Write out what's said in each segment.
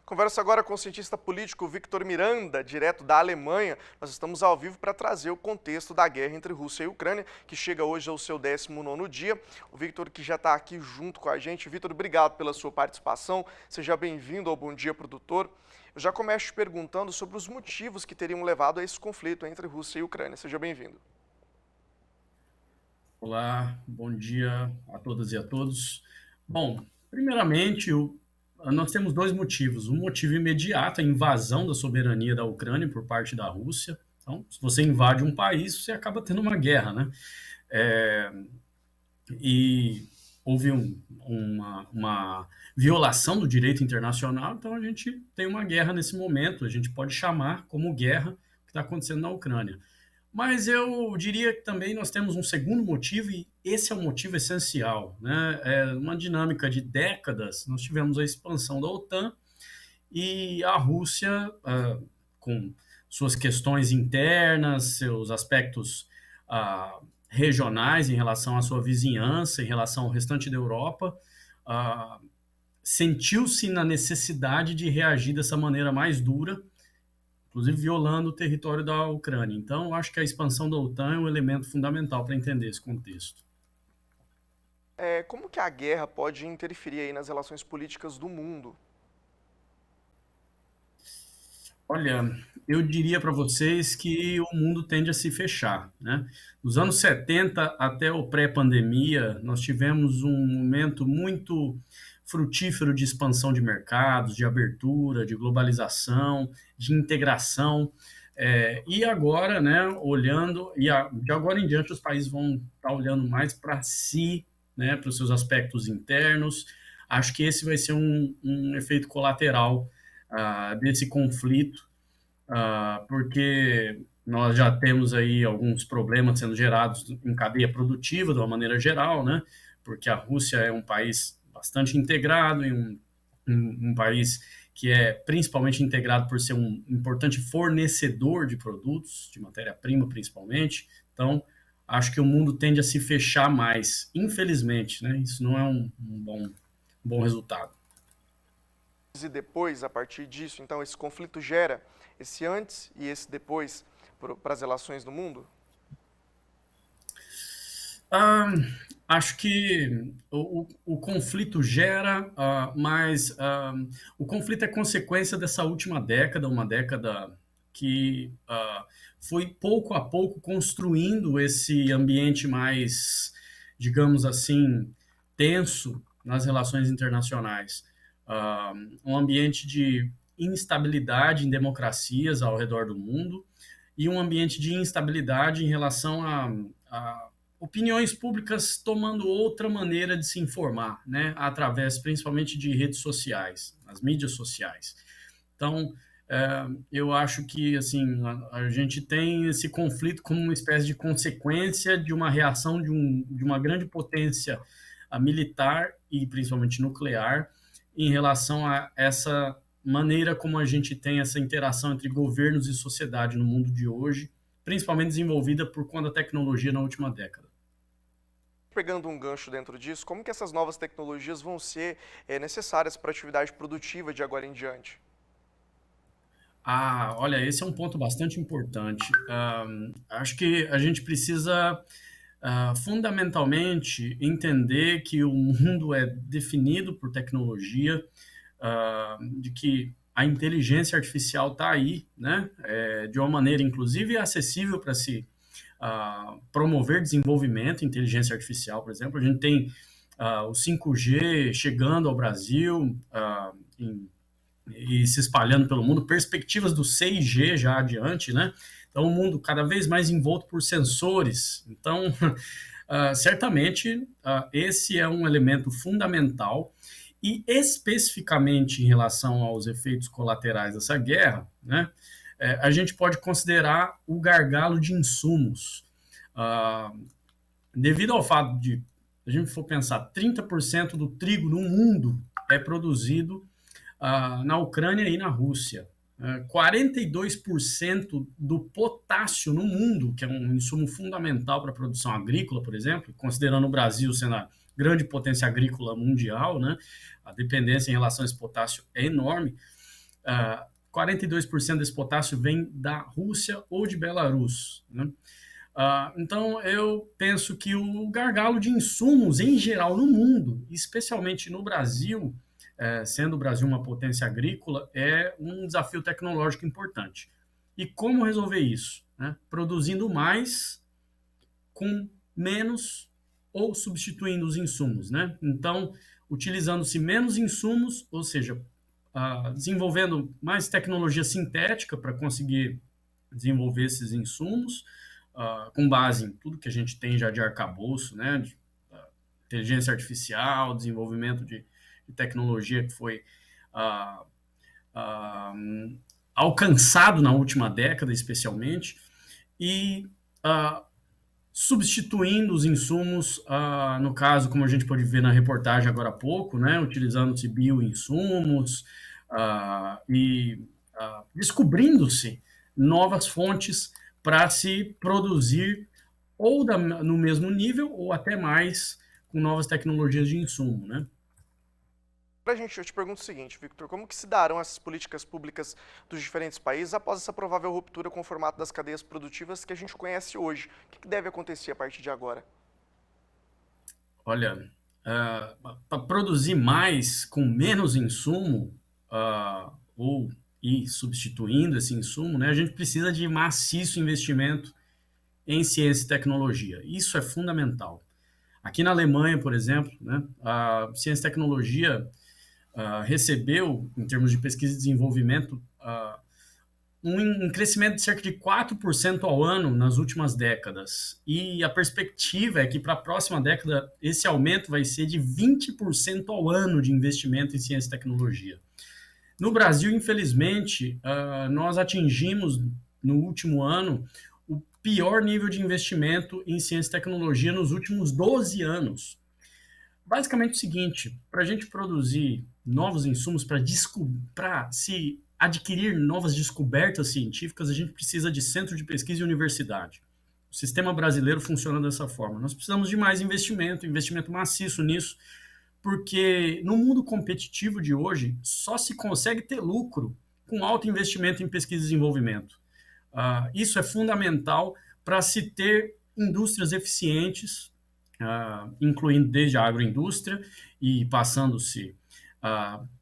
Converso agora com o cientista político Victor Miranda, direto da Alemanha. Nós estamos ao vivo para trazer o contexto da guerra entre Rússia e Ucrânia, que chega hoje ao seu 19º dia. O Victor que já está aqui junto com a gente. Victor, obrigado pela sua participação. Seja bem-vindo ao Bom Dia Produtor. Eu já começo te perguntando sobre os motivos que teriam levado a esse conflito entre Rússia e Ucrânia. Seja bem-vindo. Olá, bom dia a todas e a todos. Bom, primeiramente, nós temos dois motivos. Um motivo imediato, a invasão da soberania da Ucrânia por parte da Rússia. Então, se você invade um país, você acaba tendo uma guerra, né? E houve uma violação do direito internacional, então a gente tem uma guerra nesse momento. A gente pode chamar como guerra o que está acontecendo na Ucrânia. Mas eu diria que também nós temos um segundo motivo, e esse é um motivo essencial, né? É uma dinâmica de décadas. Nós tivemos a expansão da OTAN e a Rússia, com suas questões internas, seus aspectos regionais em relação à sua vizinhança, em relação ao restante da Europa, sentiu-se na necessidade de reagir dessa maneira mais dura, inclusive violando o território da Ucrânia. Então, acho que a expansão da OTAN é um elemento fundamental para entender esse contexto. Como que a guerra pode interferir aí nas relações políticas do mundo? Olha, eu diria para vocês que o mundo tende a se fechar, né? Nos anos 70 até o pré-pandemia, nós tivemos um momento muito frutífero de expansão de mercados, de abertura, de globalização, de integração. E agora, né, olhando, de agora em diante os países vão estar olhando mais para si, né, para os seus aspectos internos. Acho que esse vai ser um efeito colateral desse conflito, porque nós já temos aí alguns problemas sendo gerados em cadeia produtiva, de uma maneira geral, né? Porque a Rússia é um país bastante integrado, e um país que é principalmente integrado por ser um importante fornecedor de produtos, de matéria-prima principalmente. Então, acho que o mundo tende a se fechar mais, infelizmente, né? Isso não é um bom resultado. E depois, a partir disso, então, esse conflito gera esse antes e esse depois para as relações do mundo? Acho que o conflito gera, mas o conflito é consequência dessa última década, uma década que foi pouco a pouco construindo esse ambiente mais, digamos assim, tenso nas relações internacionais. Um ambiente de instabilidade em democracias ao redor do mundo e um ambiente de instabilidade em relação a opiniões públicas tomando outra maneira de se informar, né, através principalmente de redes sociais, as mídias sociais. Então, eu acho que assim a gente tem esse conflito como uma espécie de consequência de uma reação de uma grande potência militar e principalmente nuclear em relação a essa maneira como a gente tem essa interação entre governos e sociedade no mundo de hoje, principalmente desenvolvida por conta da tecnologia na última década. Pegando um gancho dentro disso, como que essas novas tecnologias vão ser necessárias para a atividade produtiva de agora em diante? Olha, esse é um ponto bastante importante. Acho que a gente precisa, fundamentalmente, entender que o mundo é definido por tecnologia, de que a inteligência artificial está aí, né? De uma maneira, inclusive, acessível para se promover desenvolvimento, inteligência artificial, por exemplo. A gente tem o 5G chegando ao Brasil e se espalhando pelo mundo, perspectivas do 6G já adiante, né? Então, o mundo cada vez mais envolto por sensores. Então, certamente, esse é um elemento fundamental. E especificamente em relação aos efeitos colaterais dessa guerra, né, a gente pode considerar o gargalo de insumos. Devido ao fato de, se a gente for pensar, 30% do trigo no mundo é produzido na Ucrânia e na Rússia. 42% do potássio no mundo, que é um insumo fundamental para a produção agrícola, por exemplo, considerando o Brasil sendo a grande potência agrícola mundial, né, a dependência em relação a esse potássio é enorme. 42% desse potássio vem da Rússia ou de Belarus, né? Então, eu penso que o gargalo de insumos em geral no mundo, especialmente no Brasil, sendo o Brasil uma potência agrícola, é um desafio tecnológico importante. E como resolver isso? Né? Produzindo mais com menos ou substituindo os insumos. Né? Então, utilizando-se menos insumos, ou seja, desenvolvendo mais tecnologia sintética para conseguir desenvolver esses insumos, com base em tudo que a gente tem já de arcabouço, né, de inteligência artificial, desenvolvimento de tecnologia que foi alcançado na última década, especialmente, e substituindo os insumos, no caso, como a gente pode ver na reportagem agora há pouco, né, utilizando-se bioinsumos e descobrindo-se novas fontes para se produzir ou no mesmo nível ou até mais com novas tecnologias de insumo, né? Eu te pergunto o seguinte, Victor, como que se darão essas políticas públicas dos diferentes países após essa provável ruptura com o formato das cadeias produtivas que a gente conhece hoje? O que deve acontecer a partir de agora? Olha, para produzir mais com menos insumo, ou ir substituindo esse insumo, né, a gente precisa de maciço investimento em ciência e tecnologia. Isso é fundamental. Aqui na Alemanha, por exemplo, né, a ciência e tecnologia recebeu, em termos de pesquisa e desenvolvimento, um crescimento de cerca de 4% ao ano nas últimas décadas. E a perspectiva é que para a próxima década esse aumento vai ser de 20% ao ano de investimento em ciência e tecnologia. No Brasil, infelizmente, nós atingimos no último ano o pior nível de investimento em ciência e tecnologia nos últimos 12 anos. Basicamente o seguinte, para a gente produzir novos insumos, para se adquirir novas descobertas científicas, a gente precisa de centro de pesquisa e universidade. O sistema brasileiro funciona dessa forma. Nós precisamos de mais investimento maciço nisso, porque no mundo competitivo de hoje, só se consegue ter lucro com alto investimento em pesquisa e desenvolvimento. Isso é fundamental para se ter indústrias eficientes, incluindo desde a agroindústria e passando-se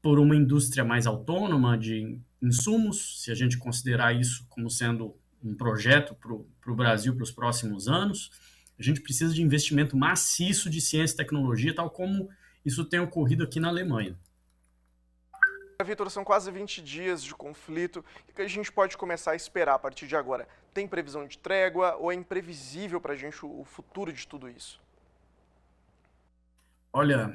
por uma indústria mais autônoma de insumos, se a gente considerar isso como sendo um projeto para o Brasil para os próximos anos. A gente precisa de investimento maciço de ciência e tecnologia, tal como isso tem ocorrido aqui na Alemanha. Vitor, são quase 20 dias de conflito. O que a gente pode começar a esperar a partir de agora? Tem previsão de trégua ou é imprevisível para a gente o futuro de tudo isso? Olha,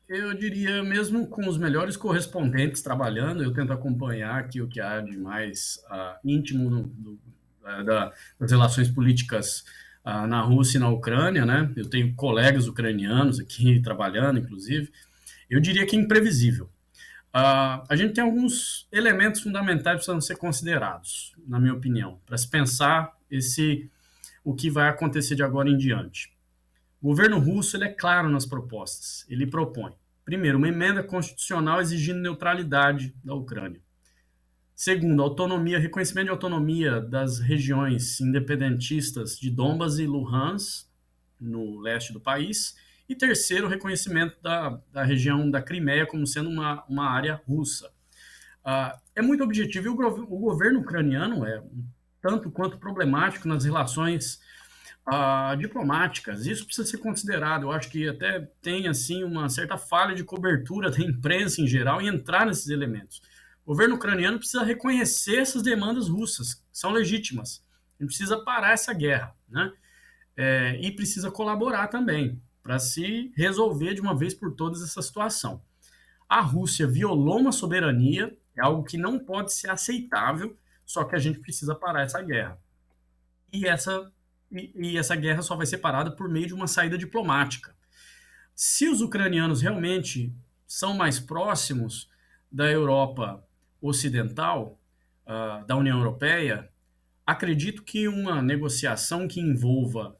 eu diria, mesmo com os melhores correspondentes trabalhando, eu tento acompanhar aqui o que há de mais íntimo das relações políticas na Rússia e na Ucrânia, né? Eu tenho colegas ucranianos aqui trabalhando, inclusive. Eu diria que é imprevisível. A gente tem alguns elementos fundamentais que precisam ser considerados, na minha opinião, para se pensar o que vai acontecer de agora em diante. O governo russo ele é claro nas propostas. Ele propõe, primeiro, uma emenda constitucional exigindo neutralidade da Ucrânia. Segundo, reconhecimento de autonomia das regiões independentistas de Donbas e Luhansk, no leste do país. E terceiro, o reconhecimento da região da Crimeia como sendo uma área russa. É muito objetivo e o governo ucraniano é tanto quanto problemático nas relações diplomáticas. Isso precisa ser considerado. Eu acho que até tem assim uma certa falha de cobertura da imprensa em geral em entrar nesses elementos. O governo ucraniano precisa reconhecer essas demandas russas, que são legítimas. A gente precisa parar essa guerra, né? E precisa colaborar também para se resolver de uma vez por todas essa situação. A Rússia violou uma soberania, é algo que não pode ser aceitável, só que a gente precisa parar essa guerra. E essa guerra só vai ser parada por meio de uma saída diplomática. Se os ucranianos realmente são mais próximos da Europa ocidental, da União Europeia, acredito que uma negociação que envolva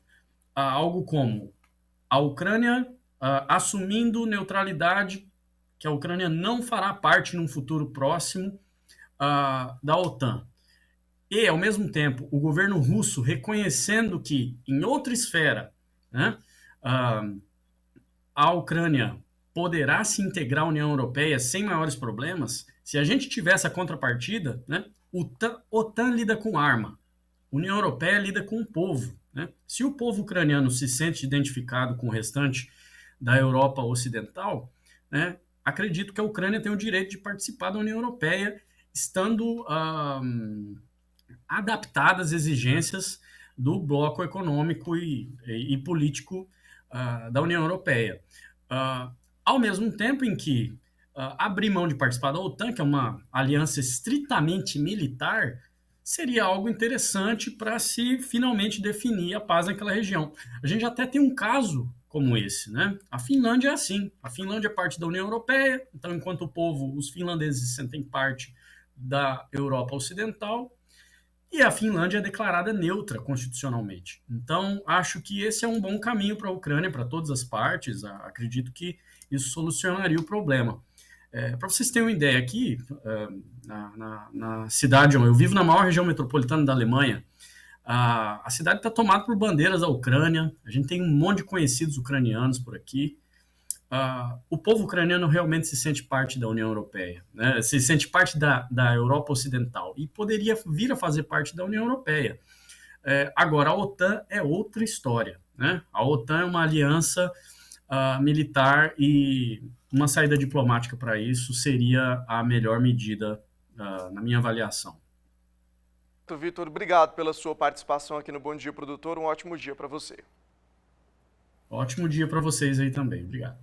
algo como a Ucrânia assumindo neutralidade, que a Ucrânia não fará parte num futuro próximo da OTAN. E, ao mesmo tempo, o governo russo reconhecendo que, em outra esfera, né, a Ucrânia poderá se integrar à União Europeia sem maiores problemas, se a gente tiver essa contrapartida, né, OTAN lida com arma, União Europeia lida com o povo. Né? Se o povo ucraniano se sente identificado com o restante da Europa Ocidental, né, acredito que a Ucrânia tem o direito de participar da União Europeia, estando adaptada às exigências do bloco econômico e político da União Europeia. Ao mesmo tempo em que abrir mão de participar da OTAN, que é uma aliança estritamente militar, seria algo interessante para se finalmente definir a paz naquela região. A gente até tem um caso como esse, né? A Finlândia é assim. A Finlândia é parte da União Europeia, então enquanto o povo, os finlandeses se sentem parte da Europa Ocidental, e a Finlândia é declarada neutra constitucionalmente. Então, acho que esse é um bom caminho para a Ucrânia, para todas as partes. Acredito que isso solucionaria o problema. Para vocês terem uma ideia, aqui na cidade, eu vivo na maior região metropolitana da Alemanha. A cidade está tomada por bandeiras da Ucrânia. A gente tem um monte de conhecidos ucranianos por aqui. O povo ucraniano realmente se sente parte da União Europeia, né? Se sente parte da Europa Ocidental e poderia vir a fazer parte da União Europeia. Agora, a OTAN é outra história, né? A OTAN é uma aliança militar e uma saída diplomática para isso seria a melhor medida, na minha avaliação. Vitor, obrigado pela sua participação aqui no Bom Dia Produtor. Um ótimo dia para você. Ótimo dia para vocês aí também. Obrigado.